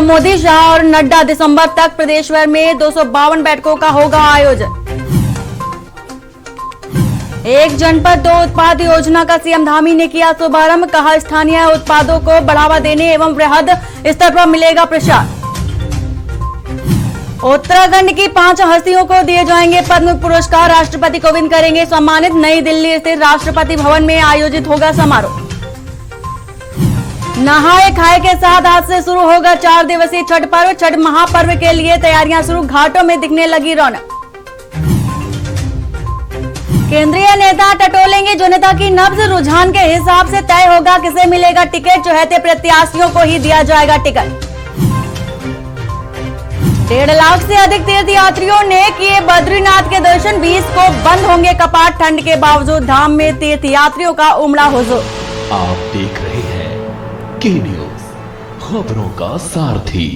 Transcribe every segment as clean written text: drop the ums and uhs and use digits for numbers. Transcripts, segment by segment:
मोदी, शाह और नड्डा दिसंबर तक प्रदेश भर में 252 बैठकों का होगा आयोजन। एक जनपद दो उत्पाद योजना का सीएम धामी ने किया शुभारंभ। कहा, स्थानीय उत्पादों को बढ़ावा देने एवं वृहद स्तर पर मिलेगा प्रचार। उत्तराखंड की 5 हस्तियों को दिए जाएंगे पद्म पुरस्कार। राष्ट्रपति कोविंद करेंगे सम्मानित। नई दिल्ली स्थित राष्ट्रपति भवन में आयोजित होगा समारोह। नहाए खाए के साथ आज से शुरू होगा 4 दिवसीय छठ पर्व। छठ महापर्व के लिए तैयारियां शुरू। घाटों में दिखने लगी रौनक। केंद्रीय नेता टटोलेंगे जनता की नब्ज। रुझान के हिसाब से तय होगा किसे मिलेगा टिकट। चहेते प्रत्याशियों को ही दिया जाएगा टिकट। 1.5 लाख से अधिक तीर्थ यात्रियों ने किए बद्रीनाथ के दर्शन। 20 को बंद होंगे कपाट। ठंड के बावजूद धाम में तीर्थ यात्रियों का उमड़ा हुजूम। आप देख रहे हैं के न्यूज, खबरों का सारथी।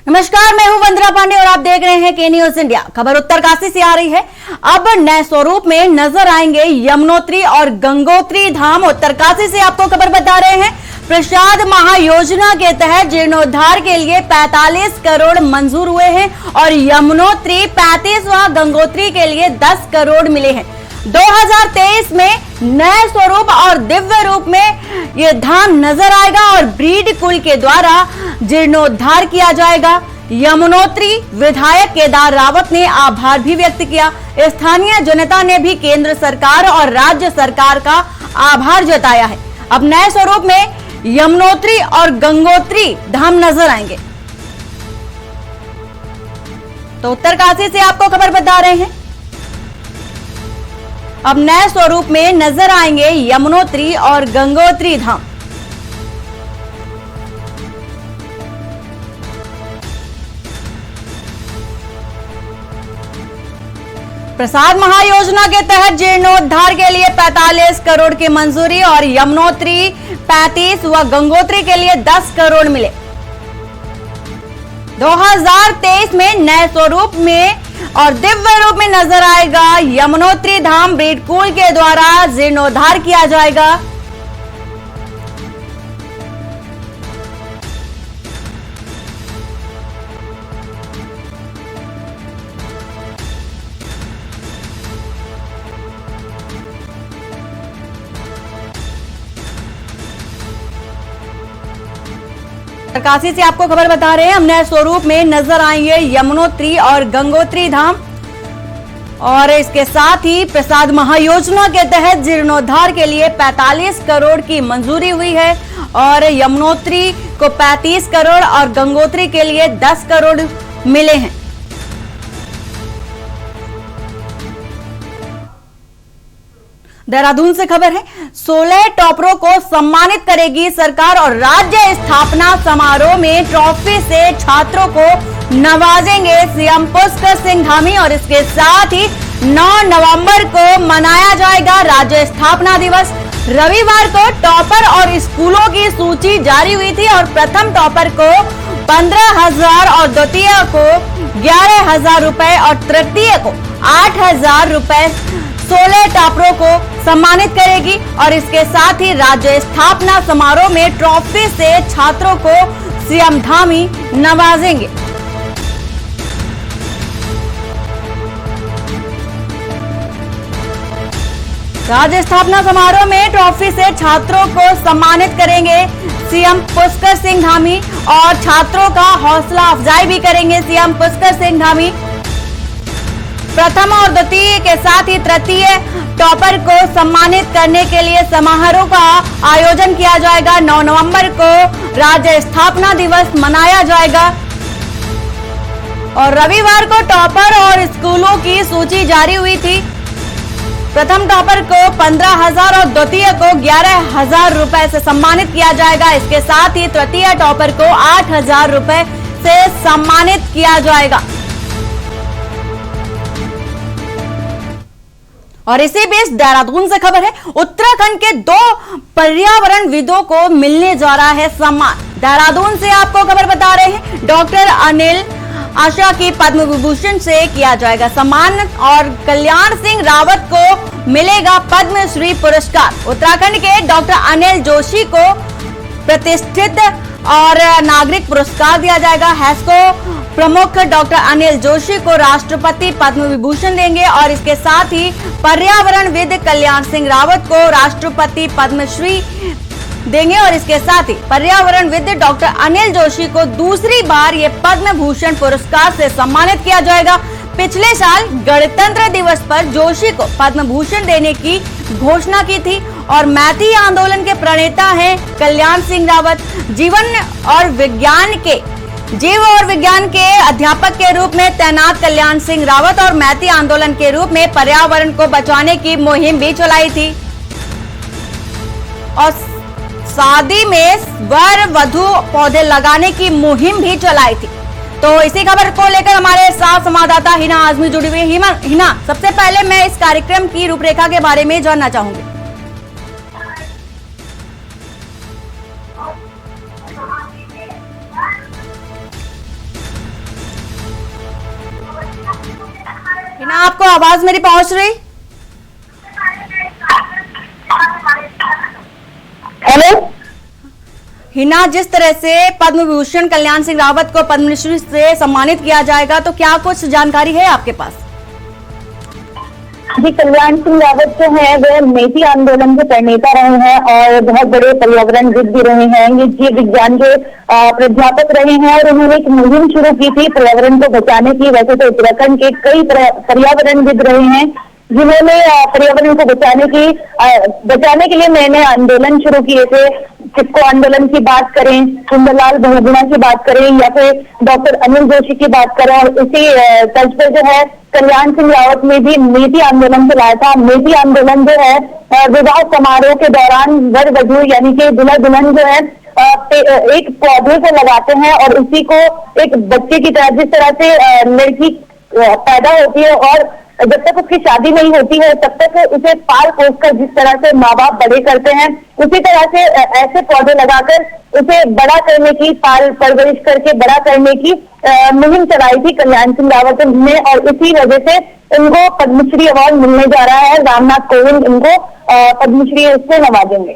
नमस्कार, मैं हूं वंदना पांडे और आप देख रहे हैं के न्यूज इंडिया। खबर उत्तरकाशी से आ रही है। अब नए स्वरूप में नजर आएंगे यमुनोत्री और गंगोत्री धाम। उत्तरकाशी से आपको खबर बता रहे हैं। प्रसाद महायोजना के तहत जीर्णोद्धार के लिए 45 करोड़ मंजूर हुए हैं और यमुनोत्री 35 व गंगोत्री के लिए 10 करोड़ मिले हैं। 2023 में नए स्वरूप और दिव्य रूप में ये धाम नजर आएगा और ब्रीड कुल के द्वारा जीर्णोद्धार किया जाएगा। यमुनोत्री विधायक केदार रावत ने आभार भी व्यक्त किया। स्थानीय जनता ने भी केंद्र सरकार और राज्य सरकार का आभार जताया है। अब नए स्वरूप में यमुनोत्री और गंगोत्री धाम नजर आएंगे। तो उत्तरकाशी से आपको खबर बता रहे हैं। अब नए स्वरूप में नजर आएंगे यमुनोत्री और गंगोत्री धाम। प्रसाद महायोजना के तहत जीर्णोद्धार के लिए 45 करोड़ की मंजूरी और यमुनोत्री 35 व गंगोत्री के लिए 10 करोड़ मिले। 2023 में नए स्वरूप में और दिव्य रूप में नजर आएगा यमुनोत्री धाम। ब्रीड कुल के द्वारा जीर्णोद्धार किया जाएगा। उत्तरकाशी से आपको खबर बता रहे हैं। हम नए स्वरूप में नजर आएंगे यमुनोत्री और गंगोत्री धाम और इसके साथ ही प्रसाद महायोजना के तहत जीर्णोद्धार के लिए 45 करोड़ की मंजूरी हुई है और यमुनोत्री को 35 करोड़ और गंगोत्री के लिए 10 करोड़ मिले हैं। देहरादून से खबर है। 16 टॉपरों को सम्मानित करेगी सरकार और राज्य स्थापना समारोह में ट्रॉफी से छात्रों को नवाजेंगे सीएम पुष्कर सिंह धामी और इसके साथ ही 9 नवंबर को मनाया जाएगा राज्य स्थापना दिवस। रविवार को टॉपर और स्कूलों की सूची जारी हुई थी और प्रथम टॉपर को 15,000 और द्वितीय को 11,000 रुपए और तृतीय को 8,000 रुपए 16 टॉपरों को सम्मानित करेगी और इसके साथ ही राज्य स्थापना समारोह में ट्रॉफी से छात्रों को सीएम धामी नवाजेंगे। राज्य स्थापना समारोह में ट्रॉफी से छात्रों को सम्मानित करेंगे सीएम पुष्कर सिंह धामी और छात्रों का हौसला अफजाई भी करेंगे सीएम पुष्कर सिंह धामी। प्रथम और द्वितीय के साथ ही तृतीय टॉपर को सम्मानित करने के लिए समारोह का आयोजन किया जाएगा। 9 नवंबर को राज्य स्थापना दिवस मनाया जाएगा और रविवार को टॉपर और स्कूलों की सूची जारी हुई थी। प्रथम टॉपर को 15,000 और द्वितीय को 11,000 रुपए से सम्मानित किया जाएगा। इसके साथ ही तृतीय टॉपर को 8,000 रुपए से सम्मानित किया जाएगा। और इसी बीच देहरादून से खबर है। उत्तराखंड के 2 पर्यावरणविदों को मिलने जा रहा है सम्मान। देहरादून से आपको खबर बता रहे हैं। डॉक्टर अनिल आशा की पद्म विभूषण से किया जाएगा सम्मान और कल्याण सिंह रावत को मिलेगा पद्मश्री पुरस्कार। उत्तराखंड के डॉक्टर अनिल जोशी को प्रतिष्ठित और नागरिक पुरस्कार दिया जाएगा। हैस्को प्रमुख डॉक्टर अनिल जोशी को राष्ट्रपति पद्म विभूषण देंगे और इसके साथ ही पर्यावरणविद कल्याण सिंह रावत को राष्ट्रपति पद्मश्री देंगे और इसके साथ ही पर्यावरणविद डॉक्टर अनिल जोशी को दूसरी बार ये पद्म भूषण पुरस्कार से सम्मानित किया जाएगा। पिछले साल गणतंत्र दिवस पर जोशी को पद्म भूषण देने की घोषणा की थी और मैती आंदोलन के प्रणेता हैं कल्याण सिंह रावत। जीव और विज्ञान के अध्यापक के रूप में तैनात कल्याण सिंह रावत और मैती आंदोलन के रूप में पर्यावरण को बचाने की मुहिम भी चलाई थी और शादी में वर वधु पौधे लगाने की मुहिम भी चलाई थी। तो इसी खबर को लेकर हमारे साथ संवाददाता हिना आजमी जुड़ी हुई है। हिना, सबसे पहले मैं इस कार्यक्रम की रूपरेखा के बारे में जानना चाहूंगी। हिना, आपको आवाज मेरी पहुंच रही? हेलो हिना, जिस तरह से पद्म विभूषण कल्याण सिंह रावत को पद्मश्री से सम्मानित किया जाएगा, तो क्या कुछ जानकारी है आपके पास? जी, कल्याण सिंह रावत जो है वह मेती आंदोलन के प्रणेता रहे हैं और बहुत बड़े पर्यावरणविद भी रहे हैं। ये जीव विज्ञान के प्राध्यापक रहे हैं और उन्होंने एक मुहिम शुरू की थी पर्यावरण को बचाने की। वैसे तो उत्तराखंड के कई पर्यावरणविद रहे हैं जिन्होंने पर्यावरण को बचाने के लिए नए नए आंदोलन शुरू किए थे। चिपको आंदोलन की बात करें, सुंदरलाल बहुगुणा की बात करें या फिर डॉक्टर अनिल जोशी की बात करें, और इसी तर्ज पर जो है कल्याण सिंह रावत ने भी मेती आंदोलन चलाया था। मेती आंदोलन जो है विवाह समारोह के दौरान वर वधू यानी कि दूल्हा दुल्हन जो है एक पौधे को लगाते हैं और उसी को एक बच्चे की तरह, जिस तरह से लड़की पैदा होती है और जब तक उसकी शादी नहीं होती है तब तक उसे पाल पोस कर जिस तरह से माँ बाप बड़े करते हैं, उसी तरह से ऐसे पौधे लगाकर उसे बड़ा करने की, पाल परवरिश करके बड़ा करने की मुहिम चलाई थी कल्याण सिंह रावत ने और इसी वजह से उनको पद्मश्री अवार्ड मिलने जा रहा है। रामनाथ कोविंद उनको पद्मश्री से नवाजेंगे।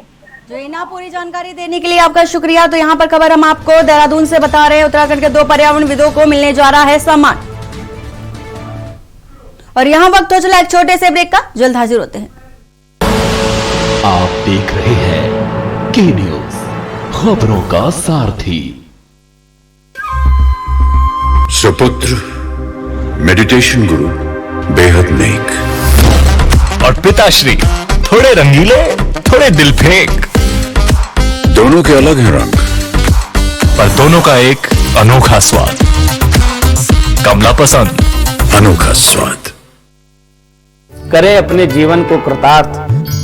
जैना, पूरी जानकारी देने के लिए आपका शुक्रिया। तो यहाँ पर खबर हम आपको देहरादून से बता रहे हैं, उत्तराखंड के 2 पर्यावरणविदों को मिलने जा रहा है सम्मान। और यहाँ वक्त हो चला एक छोटे से ब्रेक का, जल्द हाजिर होते हैं। आप देख रहे हैं के न्यूज, खबरों का सारथी। सुपुत्र मेडिटेशन गुरु बेहद नेक और पिताश्री थोड़े रंगीले, थोड़े दिल फेंक। दोनों के अलग हैं रंग, पर दोनों का एक अनोखा स्वाद। कमला पसंद, अनोखा स्वाद। करे अपने जीवन को कृतार्थ,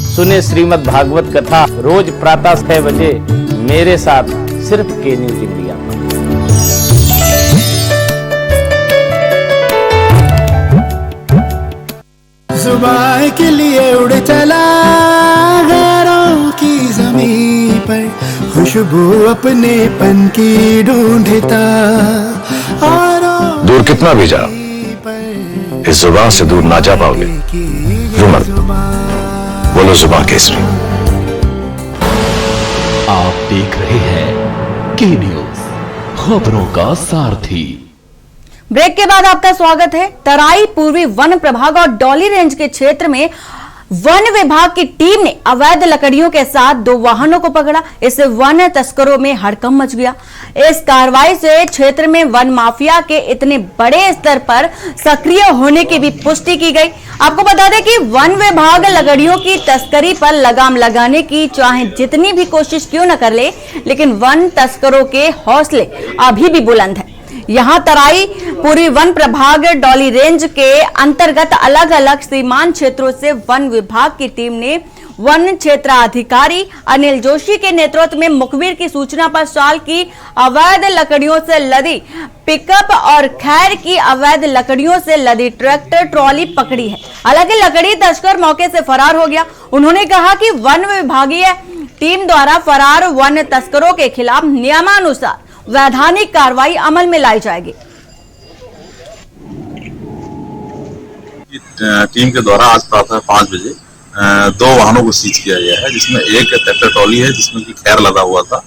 सुने श्रीमद् भागवत कथा रोज प्रातः 6 बजे मेरे साथ सिर्फ के न्यूज इंडिया। जुबान के लिए उड़ चला गैरों की ज़मीं पर, खुशबू अपने पन की ढूंढता और दूर कितना भी जा, इस जुबान से दूर ना जा पाओगे। रुमन, बोलो जुबान केसरी। आप देख रहे हैं के न्यूज, खबरों का सारथी। ब्रेक के बाद आपका स्वागत है। तराई पूर्वी वन प्रभाग और डॉली रेंज के क्षेत्र में वन विभाग की टीम ने अवैध लकड़ियों के साथ 2 वाहनों को पकड़ा। इससे वन तस्करों में हड़कंप मच गया। इस कार्रवाई से क्षेत्र में वन माफिया के इतने बड़े स्तर पर सक्रिय होने की भी पुष्टि की गई। आपको बता दें कि वन विभाग लकड़ियों की तस्करी पर लगाम लगाने की चाहे जितनी भी कोशिश क्यों न कर ले, लेकिन वन तस्करों के हौसले अभी भी बुलंद है। यहाँ तराई पूर्वी वन प्रभाग डॉली रेंज के अंतर्गत अलग अलग सीमांत क्षेत्रों से वन विभाग की टीम ने वन क्षेत्राधिकारी अनिल जोशी के नेतृत्व में मुखबिर की सूचना पर साल की अवैध लकड़ियों से लदी पिकअप और खैर की अवैध लकड़ियों से लदी ट्रैक्टर ट्रॉली पकड़ी है। हालांकि लकड़ी तस्कर मौके से फरार हो गया। उन्होंने कहा कि वन विभागीय टीम द्वारा फरार वन तस्करों के खिलाफ नियमानुसार वैधानिक कार्रवाई अमल में लाई जाएगी। टीम के द्वारा आज प्रातः 5 बजे 2 वाहनों को सीज किया गया है, जिसमें एक ट्रैक्टर ट्रॉली है जिसमें कि खैर लदा हुआ था,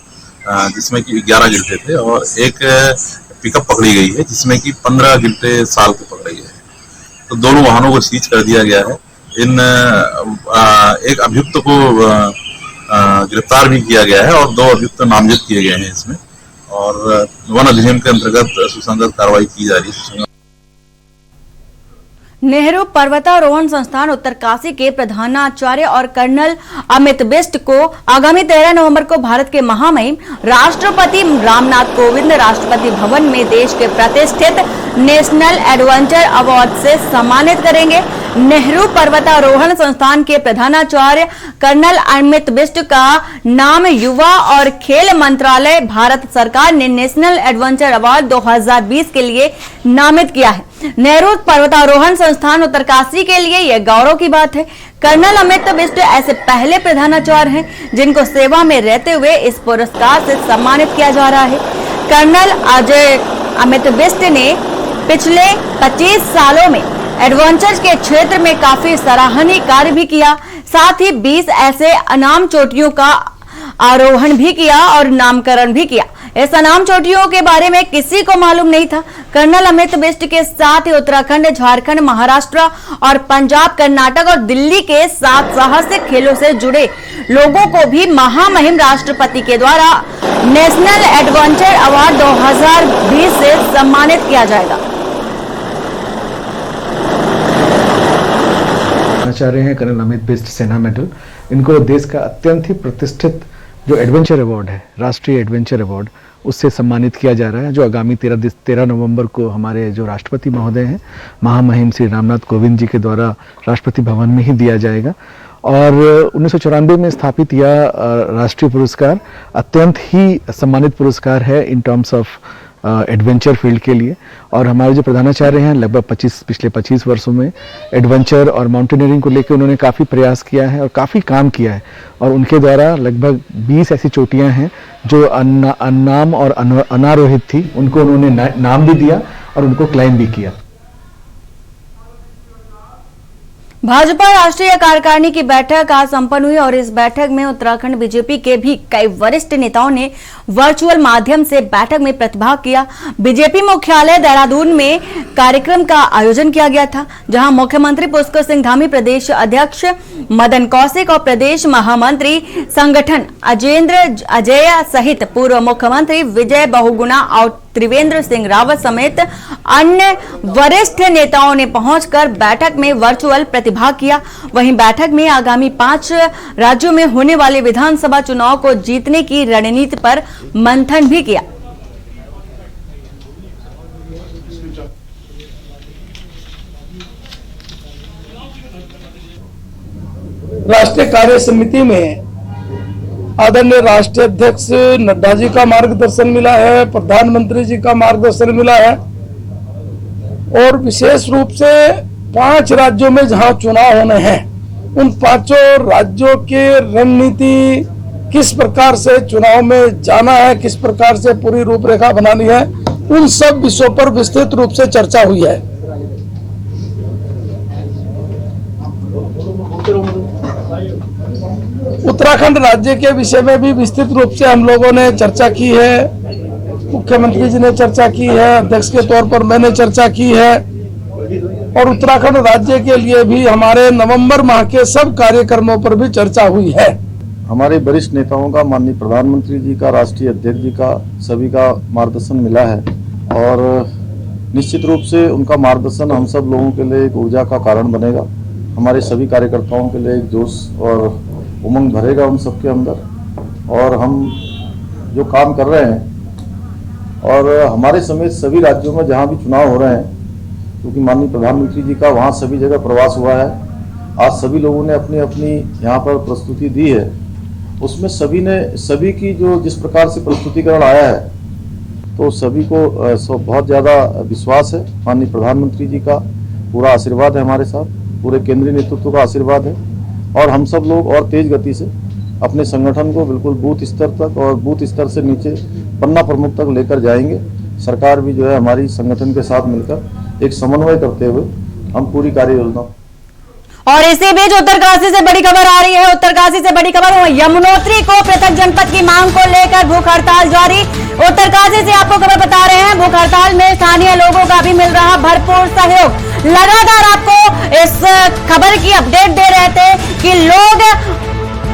जिसमें कि 11 गिरते थे और एक पिकअप पकड़ी गई है जिसमें कि 15 गिरते साल के पकड़े गए हैं। तो दोनों वाहनों को सीज कर दिया गया है। एक अभियुक्त को गिरफ्तार भी किया गया है और 2 अभियुक्त नामजद किए गए हैं इसमें, और वन अधिनियम के अंतर्गत सुसंगत कार्रवाई की जा रही है। नेहरू पर्वतारोहण संस्थान उत्तरकाशी के प्रधानाचार्य और कर्नल अमित बिष्ट को आगामी 13 नवंबर को भारत के महामहिम राष्ट्रपति रामनाथ कोविंद राष्ट्रपति भवन में देश के प्रतिष्ठित नेशनल एडवेंचर अवार्ड से सम्मानित करेंगे। नेहरू पर्वतारोहण संस्थान के प्रधानाचार्य कर्नल अमित बिष्ट का नाम युवा और खेल मंत्रालय भारत सरकार ने नेशनल एडवेंचर अवार्ड 2020 के लिए नामित किया है। नेहरू पर्वतारोहण संस्थान उत्तरकाशी के लिए यह गौरव की बात है। कर्नल अमित बिष्ट ऐसे पहले प्रधानाचार्य हैं जिनको सेवा में रहते हुए इस पुरस्कार से सम्मानित किया जा रहा है। कर्नल अमित बिष्ट ने पिछले 25 सालों में एडवेंचर के क्षेत्र में काफी सराहनीय कार्य भी किया, साथ ही 20 ऐसे अनाम चोटियों का आरोहण भी किया और नामकरण भी किया। इस अनाम चोटियों के बारे में किसी को मालूम नहीं था। कर्नल अमित बिष्ट के साथ ही उत्तराखंड, झारखंड, महाराष्ट्र और पंजाब, कर्नाटक और दिल्ली के 7 साहसिक खेलों से जुड़े लोगों को भी महामहिम राष्ट्रपति के द्वारा नेशनल एडवेंचर अवार्ड 2020 से सम्मानित किया जाएगा। आचार्य हैं कर्नल अमित बिष्ट सेना मेडल। इनको देश का अत्यंत ही प्रतिष्ठित जो एडवेंचर अवार्ड है, राष्ट्रीय एडवेंचर अवार्ड, उससे सम्मानित किया जा रहा है, जो आगामी 13 नवंबर को हमारे जो राष्ट्रपति महोदय हैं महामहिम श्री रामनाथ कोविंद जी के द्वारा राष्ट्रपति भवन में ही दिया जाएगा। और 1994 में स्थापित यह राष्ट्रीय पुरस्कार अत्यंत ही सम्मानित पुरस्कार है in terms of adventure field के लिए। और हमारे जो प्रधानाचार्य हैं लगभग पिछले 25 वर्षों में एडवेंचर और माउंटेनियरिंग को लेकर उन्होंने काफ़ी प्रयास किया है और काफ़ी काम किया है, और उनके द्वारा लगभग 20 ऐसी चोटियां हैं जो अनाम और अनारोहित थी, उनको उन्होंने नाम भी दिया और उनको क्लाइम भी किया। भाजपा राष्ट्रीय कार्यकारिणी की बैठक आज संपन्न हुई और इस बैठक में उत्तराखंड बीजेपी के भी कई वरिष्ठ नेताओं ने वर्चुअल माध्यम से बैठक में प्रतिभाग किया। बीजेपी मुख्यालय देहरादून में कार्यक्रम का आयोजन किया गया था, जहां मुख्यमंत्री पुष्कर सिंह धामी, प्रदेश अध्यक्ष मदन कौशिक और प्रदेश महामंत्री संगठन अजय सहित पूर्व मुख्यमंत्री विजय बहुगुणा और त्रिवेंद्र सिंह रावत समेत अन्य वरिष्ठ नेताओं ने पहुंचकर बैठक में वर्चुअल प्रतिभाग किया। वहीं बैठक में आगामी 5 राज्यों में होने वाले विधानसभा चुनाव को जीतने की रणनीति पर मंथन भी किया। राष्ट्रीय कार्य समिति में आदरणीय राष्ट्रीय अध्यक्ष नड्डा जी का मार्गदर्शन मिला है, प्रधानमंत्री जी का मार्गदर्शन मिला है, और विशेष रूप से 5 राज्यों में जहां चुनाव होने हैं उन 5 राज्यों की रणनीति, किस प्रकार से चुनाव में जाना है, किस प्रकार से पूरी रूपरेखा बनानी है, उन सब विषयों पर विस्तृत रूप से चर्चा हुई है। उत्तराखंड राज्य के विषय में भी विस्तृत रूप से हम लोगों ने चर्चा की है। मुख्यमंत्री जी ने चर्चा की है, अध्यक्ष के तौर पर मैंने चर्चा की है, और उत्तराखंड राज्य के लिए भी हमारे नवंबर माह के सब कार्यक्रमों पर भी चर्चा हुई है। हमारे वरिष्ठ नेताओं का, माननीय प्रधानमंत्री जी का, राष्ट्रीय अध्यक्ष जी का, सभी का मार्गदर्शन मिला है, और निश्चित रूप से उनका मार्गदर्शन हम सब लोगों के लिए एक ऊर्जा का कारण बनेगा। हमारे सभी कार्यकर्ताओं के लिए एक जोश और उमंग भरेगा उन सबके अंदर, और हम जो काम कर रहे हैं, और हमारे समेत सभी राज्यों में जहां भी चुनाव हो रहे हैं, क्योंकि माननीय प्रधानमंत्री जी का वहां सभी जगह प्रवास हुआ है, आज सभी लोगों ने अपनी अपनी यहाँ पर प्रस्तुति दी है, उसमें सभी की जो जिस प्रकार से प्रस्तुतिकरण आया है, तो सभी को बहुत ज़्यादा विश्वास है। माननीय प्रधानमंत्री जी का पूरा आशीर्वाद है हमारे साथ, पूरे केंद्रीय नेतृत्व का आशीर्वाद है, और हम सब लोग और तेज गति से अपने संगठन को बिल्कुल बूथ स्तर तक और बूथ स्तर से नीचे पन्ना प्रमुख तक लेकर जाएंगे। सरकार भी जो है हमारी संगठन के साथ मिलकर एक समन्वय करते हुए हम पूरी कार्य योजना। और इसी बीच उत्तरकाशी से बड़ी खबर आ रही है। उत्तरकाशी से बड़ी खबर, यमुनोत्री को पृथक जनपद की मांग को लेकर भूख हड़ताल जारी। उत्तरकाशी से आपको खबर बता रहे हैं, भूख हड़ताल में स्थानीय लोगों का भी मिल रहा भरपूर सहयोग। लगातार आपको इस खबर की अपडेट दे रहे थे कि लोग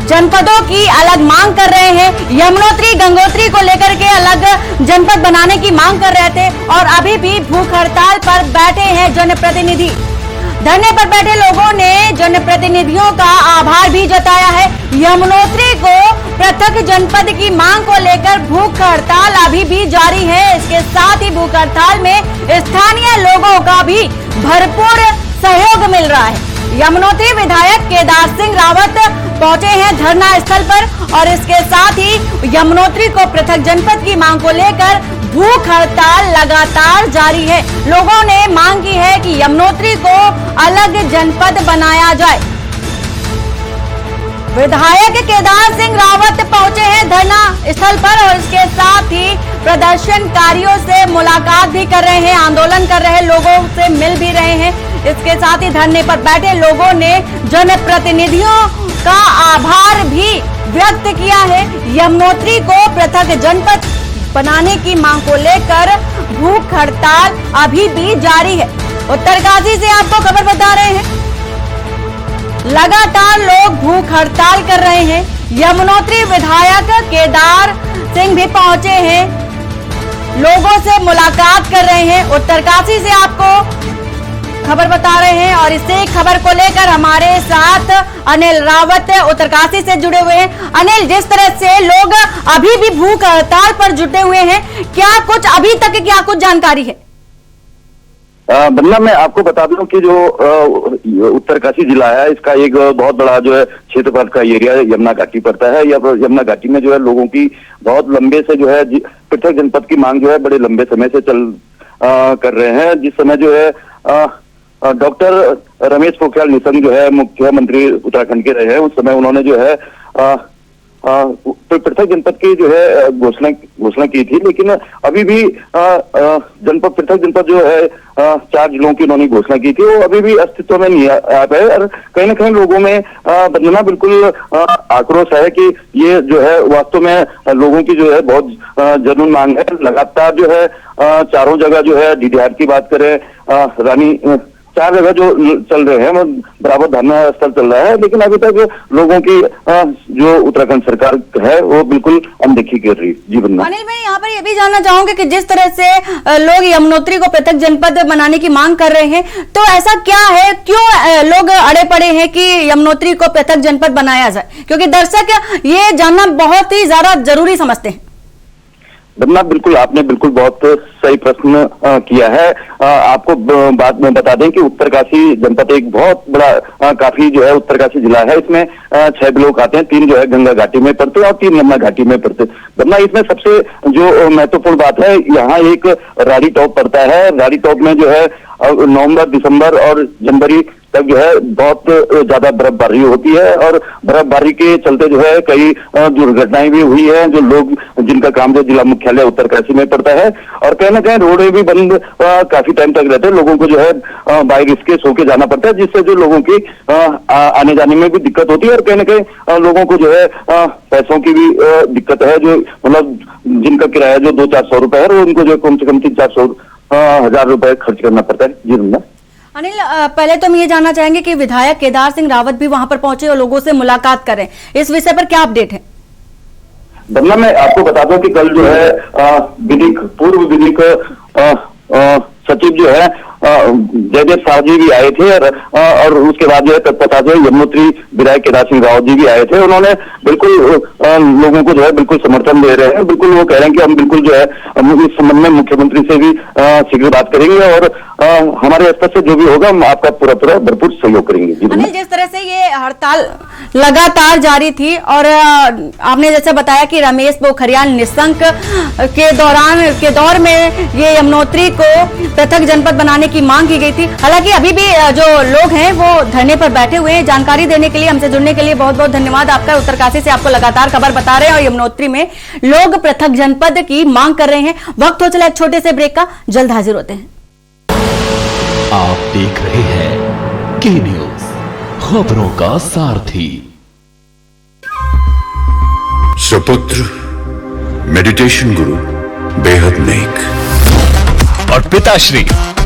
जनपदों की अलग मांग कर रहे हैं, यमुनोत्री गंगोत्री को लेकर के अलग जनपद बनाने की मांग कर रहे थे और अभी भी भूख हड़ताल पर बैठे हैं जनप्रतिनिधि। धरने पर बैठे लोगों ने जनप्रतिनिधियों का आभार भी जताया है। यमुनोत्री को पृथक जनपद की मांग को लेकर भूख हड़ताल अभी भी जारी है। इसके साथ ही भूख हड़ताल में स्थानीय लोगों का भी भरपूर सहयोग मिल रहा है। यमुनोत्री विधायक केदार सिंह रावत पहुंचे हैं धरना स्थल पर और इसके साथ ही यमुनोत्री को पृथक जनपद की मांग को लेकर भूख हड़ताल लगातार जारी है। लोगों ने मांग की है कि यमुनोत्री को अलग जनपद बनाया जाए। विधायक केदार सिंह रावत पहुंचे हैं धरना स्थल पर और इसके साथ ही प्रदर्शनकारियों से मुलाकात भी कर रहे हैं, आंदोलन कर रहे लोगों से मिल भी रहे हैं। इसके साथ ही धरने पर बैठे लोगों ने जनप्रतिनिधियों का आभार भी व्यक्त किया है। यमुनोत्री को पृथक जनपद बनाने की मांग को लेकर भूख हड़ताल अभी भी जारी है। उत्तरकाशी से आपको खबर बता रहे हैं, लगातार लोग भूख हड़ताल कर रहे हैं। यमुनोत्री विधायक केदार सिंह भी पहुंचे हैं, लोगों से मुलाकात कर रहे हैं। उत्तरकाशी से आपको खबर बता रहे हैं और इसी खबर को लेकर हमारे साथ अनिल रावत उत्तरकाशी से जुड़े हुए हैं। अनिल, जिस तरह से लोग अभी भी भूख हड़ताल पर जुटे हुए हैं, क्या कुछ अभी तक क्या कुछ जानकारी है? बन्ना, मैं आपको बता दूं कि जो उत्तरकाशी जिला है, इसका एक बहुत बड़ा जो है क्षेत्रफल का एरिया यमुना घाटी पड़ता है। यमुना घाटी में जो है लोगों की बहुत लंबे से जो है पृथक जनपद की मांग जो है बड़े लंबे समय से कर रहे हैं। जिस समय जो है डॉक्टर रमेश पोखरियाल निशंक जो है मुख्यमंत्री उत्तराखंड के रहे हैं, उस समय उन्होंने जो है पृथक जनपद की जो है घोषणा की थी, लेकिन अभी भी पृथक जनपद जो है 4 जिलों की उन्होंने घोषणा की थी, वो अभी भी अस्तित्व में नहीं आ पाए और कहीं ना कहीं लोगों में बंधना बिल्कुल आक्रोश है कि ये जो है वास्तव में लोगों की जो है बहुत जरूर मांग है। लगातार जो है चारों जगह जो है डीडीआर की बात करें, रानी 4 जगह जो चल रहे हैं, बराबर धरना स्थल चल रहा है, लेकिन अभी तक लोगों की जो उत्तराखंड सरकार है वो बिल्कुल अनदेखी कर रही है। जी बन्ना। अनिल, मैं यहाँ पर ये भी जानना चाहूंगी कि जिस तरह से लोग यमुनोत्री को पृथक जनपद बनाने की मांग कर रहे हैं, तो ऐसा क्या है, क्यों लोग अड़े पड़े हैं कि यमुनोत्री को पृथक जनपद बनाया जाए? क्योंकि दर्शक ये जानना बहुत ही ज्यादा जरूरी समझते हैं। बन्ना, बिल्कुल आपने बिल्कुल बहुत सही प्रश्न किया है। आपको बात में बता दें कि उत्तरकाशी जनपद एक बहुत बड़ा काफी जो है उत्तरकाशी जिला है। इसमें 6 ब्लॉक आते हैं, 3 जो है गंगा घाटी में पड़ते हैं और 3 यमुना घाटी में पड़ते हैं। बन्ना, इसमें सबसे जो महत्वपूर्ण बात है, यहाँ एक राड़ी टॉप पड़ता है। राड़ी टॉप में जो है नवंबर, दिसंबर और जनवरी तक जो है बहुत ज्यादा बर्फबारी होती है और बर्फबारी के चलते जो है कई दुर्घटनाएं भी हुई है। जो लोग जिनका काम जो जिला मुख्यालय उत्तरकाशी में पड़ता है और कहीं ना कहीं रोडें भी बंद काफी टाइम तक रहते हैं। लोगों को जो है बाई रिस्क के सो के जाना पड़ता है, जिससे जो लोगों की आने जाने में भी दिक्कत होती है और कहीं ना कहीं लोगों को जो है पैसों की भी दिक्कत है। जो मतलब जिनका किराया जो 200-400 रुपए है, उनको जो कम से कम 300-400 रुपए खर्च करना पड़ता है। जी बन्ना। अनिल, पहले तो हम ये जानना चाहेंगे कि विधायक केदार सिंह रावत भी वहां पर पहुंचे और लोगों से मुलाकात करें, इस विषय पर क्या अपडेट है? बन्ना, मैं आपको बता दूं कि कल जो है पूर्व विधिक सचिव जो है जयदेव शाह जी भी आए थे और उसके बाद जो है तत्पश्चात जो यमुनोत्री विधायक केदार सिंह रावत जी भी आए थे। उन्होंने बिल्कुल लोगों को जो है बिल्कुल समर्थन दे रहे हैं। बिल्कुल वो कह रहे हैं कि हम बिल्कुल जो है इस संबंध में मुख्यमंत्री से भी शीघ्र बात करेंगे और हमारे स्तर से जो भी होगा हम आपका पूरा भरपूर सहयोग करेंगे। अनिल, जिस तरह से ये हड़ताल लगातार जारी थी और आपने जैसे बताया कि रमेश पोखरियाल निशंक के दौर में ये यमुनोत्री को पृथक जनपद बनाने की मांग की गई थी। हालांकि अभी भी जो लोग हैं वो धरने पर बैठे हुए हैं। जानकारी देने के लिए, हमसे जुड़ने के लिए बहुत बहुत धन्यवाद आपका। उत्तरकाशी से आपको लगातार खबर बता रहे हैं और यमुनोत्री में लोग पृथक जनपद की मांग कर रहे हैं। वक्त हो चला एक छोटे से ब्रेक का, जल्द हाजिर होते हैं। आप देख रहे हैं के न्यूज, खबरों का सारथी। सुपुत्र मेडिटेशन गुरु बेहद नेक और पिताश्री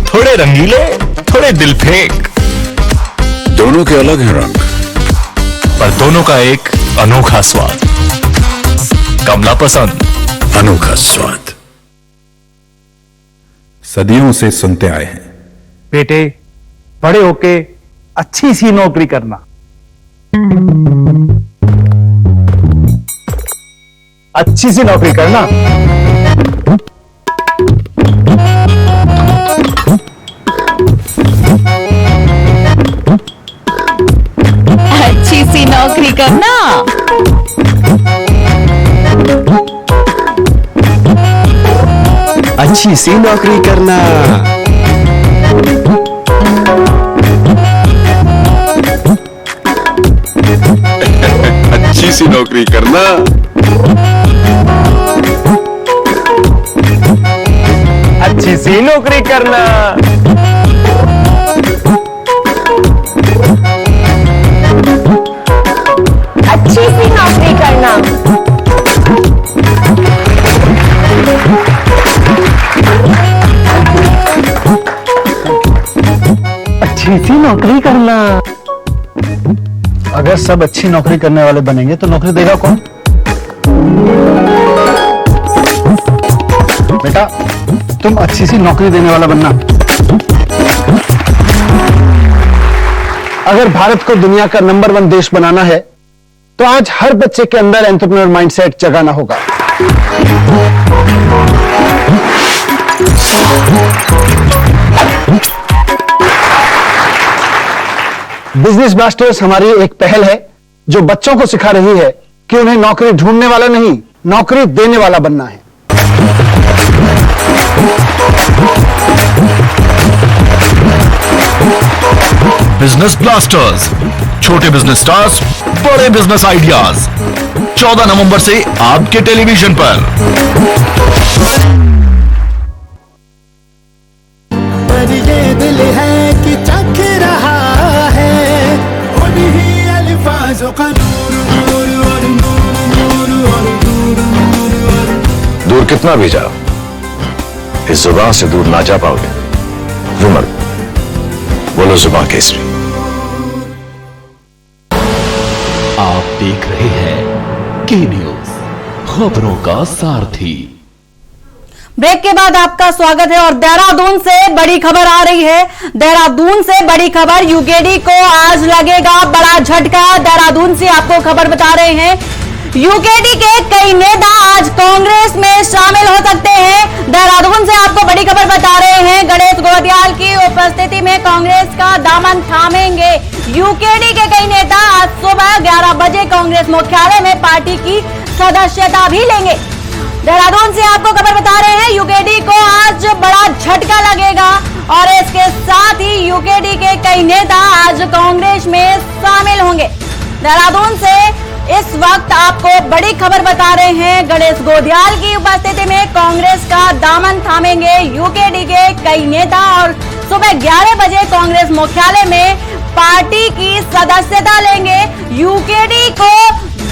थोड़े रंगीले, थोड़े दिल फेंक। दोनों के अलग हैं रंग, पर दोनों का एक अनोखा स्वाद। कमला पसंद, अनोखा स्वाद। सदियों से सुनते आए हैं, बेटे बड़े होके अच्छी सी नौकरी करना, अच्छी सी नौकरी करना। अच्छी सी नौकरी करना। अच्छी सी नौकरी करना। अच्छी सी नौकरी करना। अच्छी सी नौकरी करना। अच्छी सी नौकरी करना। अच्छी सी नौकरी करना। अगर सब अच्छी नौकरी करने वाले बनेंगे तो नौकरी देगा कौन? बेटा तुम अच्छी सी नौकरी देने वाला बनना। अगर भारत को दुनिया का नंबर 1 देश बनाना है तो आज हर बच्चे के अंदर एंटरप्रेन्योर माइंडसेट जगाना होगा। बिजनेस ब्लास्टर्स हमारी एक पहल है जो बच्चों को सिखा रही है कि उन्हें नौकरी ढूंढने वाला नहीं, नौकरी देने वाला बनना है। बिजनेस ब्लास्टर्स, छोटे बिजनेस स्टार्स, बड़े बिजनेस आइडियाज। 14 नवंबर से आपके टेलीविजन पर। पर ये दिल है कि चख रहा है उन्हीं अल्फाजों का दूर कितना भी जाओ, इस जुबान से दूर ना जा पाओगे। रुमल, बोलो जुबान केसरी। आप देख रहे हैं के न्यूज, खबरों का सारथी। ब्रेक के बाद आपका स्वागत है और देहरादून से बड़ी खबर आ रही है। देहरादून से बड़ी खबर, यूकेडी को आज लगेगा बड़ा झटका। देहरादून से आपको खबर बता रहे हैं, यूकेडी के कई नेता आज कांग्रेस में शामिल हो सकते हैं। देहरादून से आपको बड़ी खबर बता रहे हैं, गणेश गोदियाल की उपस्थिति में कांग्रेस का दामन थामेंगे यूकेडी के कई नेता। आज सुबह 11 बजे कांग्रेस मुख्यालय में पार्टी की सदस्यता भी लेंगे। देहरादून से आपको खबर बता रहे हैं, यूकेडी को आज बड़ा झटका लगेगा और इसके साथ ही यूकेडी के कई नेता आज कांग्रेस में शामिल होंगे। देहरादून से इस वक्त आपको बड़ी खबर बता रहे हैं, गणेश गोदियाल की उपस्थिति में कांग्रेस का दामन थामेंगे यूकेडी के कई नेता और सुबह 11 बजे कांग्रेस मुख्यालय में पार्टी की सदस्यता लेंगे। यूकेडी को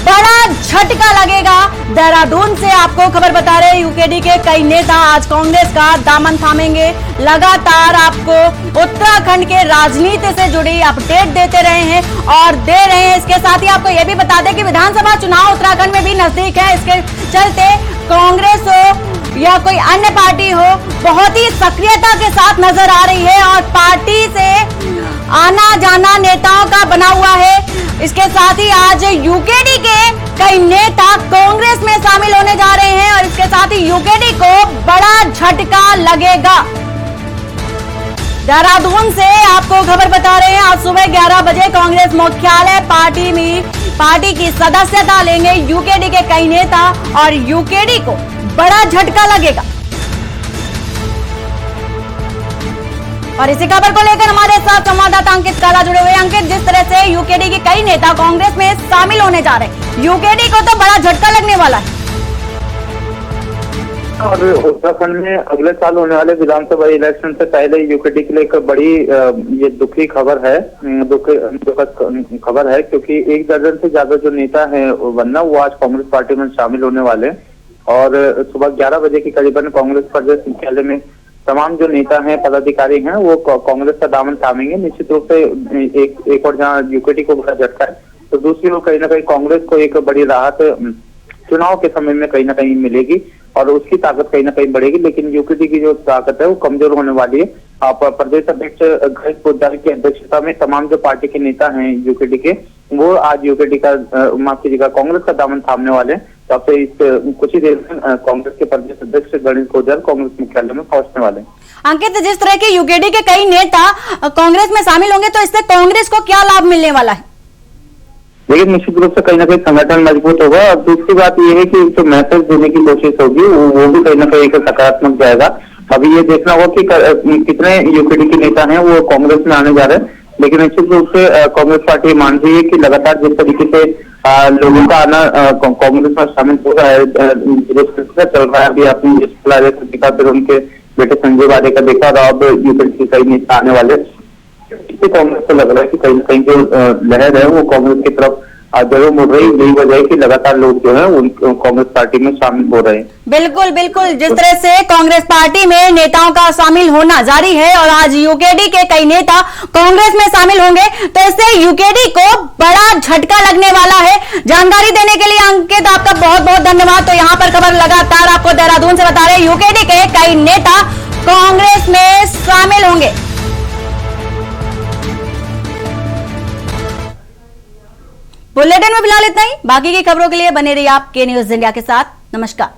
बड़ा झटका लगेगा। देहरादून से आपको खबर बता रहे हैं, यूकेडी के कई नेता आज कांग्रेस का दामन थामेंगे। लगातार आपको उत्तराखंड के राजनीति से जुड़ी अपडेट देते रहे हैं और दे रहे हैं। इसके साथ ही आपको यह भी बता दें कि विधानसभा चुनाव उत्तराखंड में भी नजदीक है। इसके चलते कांग्रेस हो या कोई अन्य पार्टी हो, बहुत ही सक्रियता के साथ नजर आ रही है और पार्टी से आना जाना नेताओं का बना हुआ है। इसके साथ ही आज यूकेडी के कई नेता कांग्रेस में शामिल होने जा रहे हैं और इसके साथ ही यूकेडी को बड़ा झटका लगेगा। देहरादून से आपको खबर बता रहे हैं, आज सुबह 11 बजे कांग्रेस मुख्यालय पार्टी की सदस्यता लेंगे यूकेडी के कई नेता और यूकेडी को बड़ा झटका लगेगा। और इसी खबर को लेकर हमारे साथ संवाददाता अंकित काला जुड़े हुए। अंकित, जिस तरह से यूकेडी के कई नेता कांग्रेस में शामिल होने जा रहे हैं, यूकेडी को तो बड़ा झटका लगने वाला है। और उत्तराखंड में अगले साल होने वाले विधानसभा इलेक्शन से पहले यूकेडी के लिए एक बड़ी ये दुखी खबर है, दुखद खबर है, क्योंकि 1 दर्जन से ज्यादा जो नेता हैं वरना वो आज कांग्रेस पार्टी में शामिल होने वाले और सुबह 11 बजे के करीबन कांग्रेस प्रदेश मुख्यालय में तमाम जो नेता हैं पदाधिकारी हैं वो कांग्रेस का दामन थामेंगे। निश्चित रूप से एक और जहाँ यूकेडी को बड़ा झटका है तो दूसरी ओर कहीं ना कहीं कांग्रेस को एक बड़ी राहत चुनाव के समय में कहीं ना कहीं मिलेगी और उसकी ताकत कहीं ना कहीं बढ़ेगी, लेकिन यूकेडी की जो ताकत है वो कमजोर होने वाली है। प्रदेश अध्यक्ष गणेश पोद्दार की अध्यक्षता में तमाम जो पार्टी के नेता हैं यूकेडी के वो आज यूकेडी का माफ कीजिएगा कांग्रेस का दामन थामने वाले हैं। तो अब से इस कुछ ही देर में कांग्रेस के प्रदेश अध्यक्ष गणेश पोद्दार कांग्रेस मुख्यालय में पहुंचने वाले हैं। अंकित, जिस तरह के यूकेडी के कई नेता कांग्रेस में शामिल होंगे तो इससे कांग्रेस को क्या लाभ मिलने वाला है? लेकिन निश्चित रूप से कहीं ना कहीं संगठन मजबूत होगा और दूसरी बात यह है कि जो मैसेज देने की कोशिश होगी वो भी कहीं ना कहीं सकारात्मक जाएगा। अभी ये देखना होगा कि कितने यूकेडी के नेता हैं वो कांग्रेस में आने जा रहे हैं, लेकिन निश्चित रूप से कांग्रेस पार्टी मान रही है कि लगातार जिस तरीके से लोगों का आना कांग्रेस में शामिल हो रहा है, चल रहा है। अभी आपने जिस देखा, फिर उनके बेटे संजय वाले का देखा और अब यूकेडी के कई नेता आने वाले, कांग्रेस को लग रहा है कि कहीं कहीं जो लहर है वो कांग्रेस की तरफ जरूर मुड़ रही। यही वजह है कि लगातार लोग जो है उन कांग्रेस पार्टी में शामिल हो रहे हैं। बिल्कुल बिल्कुल, जिस तरह से कांग्रेस पार्टी में नेताओं का शामिल होना जारी है और आज यूकेडी के कई नेता कांग्रेस में शामिल होंगे तो इससे यूकेडी को बड़ा झटका लगने वाला है। जानकारी देने के लिए अंकित आपका बहुत बहुत धन्यवाद। तो यहाँ पर खबर लगातार आपको देहरादून से बता रहे यूकेडी के कई नेता कांग्रेस में शामिल होंगे। बुलेटिन में फिलहाल इतना ही। बाकी की खबरों के लिए बने रहिए आप के न्यूज इंडिया के साथ। नमस्कार।